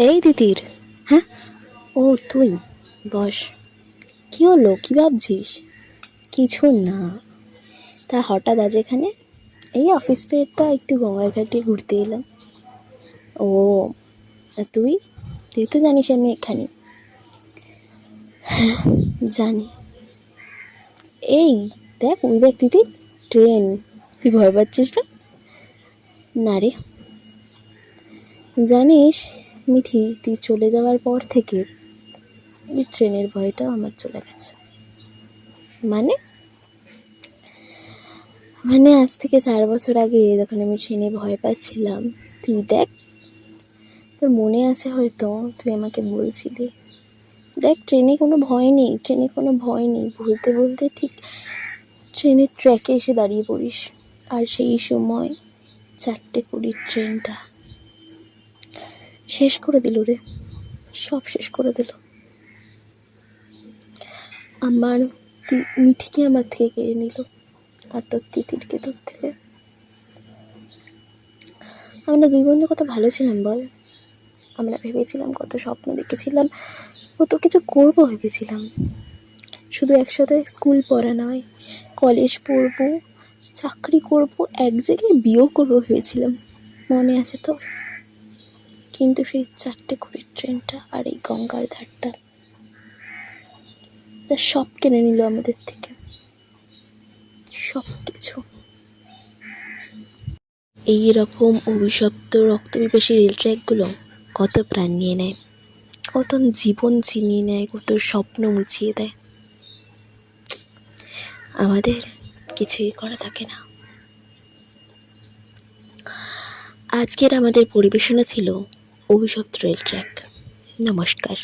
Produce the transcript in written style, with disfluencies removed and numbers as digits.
এই তিতির। হ্যাঁ, ও তুই বস। কি হলো, কি ভাবছিস? কিছু না। তা হঠাৎ আজ এখানে? এই অফিস পেরটা একটু গঙ্গার ঘাটে ঘুরতে এলাম। ও, আর তুই? তুই তো জানিস আমি এখানে। হ্যাঁ, জানি। এই দেখ, ওই দেখ তিতির, ট্রেন। তুই ভয় পাচ্ছিস না? না রে, জানিস মিঠি, তুই চলে যাওয়ার পর থেকে এই ট্রেনের ভয়টাও আমার চলে গেছে। মানে মানে আজ থেকে 4 বছর আগে যখন আমি ট্রেনে ভয় পাচ্ছিলাম, তুই দেখ, তোর মনে আছে হয়তো, তুই আমাকে বলছিলি দেখ ট্রেনে কোনো ভয় নেই, ট্রেনে কোনো ভয় নেই, বলতে বলতে ঠিক ট্রেনের ট্র্যাকে এসে দাঁড়িয়ে পড়িস। আর সেই সময় 4:20 ট্রেনটা শেষ করে দিল রে, সব শেষ করে দিল। আমার মিঠিকে আমার থেকে কেড়ে নিল, আর তোর তিতিরকে তোর থেকে। আমরা দুই বন্ধু কত ভালো ছিলাম বল। আমরা ভেবেছিলাম, কত স্বপ্ন দেখেছিলাম, কত কিছু করবো ভেবেছিলাম। শুধু একসাথে স্কুল পড়া নয়, কলেজ পড়বো, চাকরি করব, এক জায়গায় বিয়েও করবো ভেবেছিলাম, মনে আছে তো? কিন্তু সেই 4:20 ট্রেনটা আর এই গঙ্গার ধারটা সব কেড়ে নিল আমাদের থেকে, সব কিছু। এইরকম অভিশপ্ত রক্তপিপাসী রেল ট্র্যাকগুলো কত প্রাণ নিয়ে নেয়, কত জীবন ছিনিয়ে নেয়, কত স্বপ্ন মুছিয়ে দেয়। আমাদের কিছুই করা থাকে না। আজকের আমাদের পরিবেশনা ছিল অভিশপ্ত রেল ট্র্যাক। নমস্কার।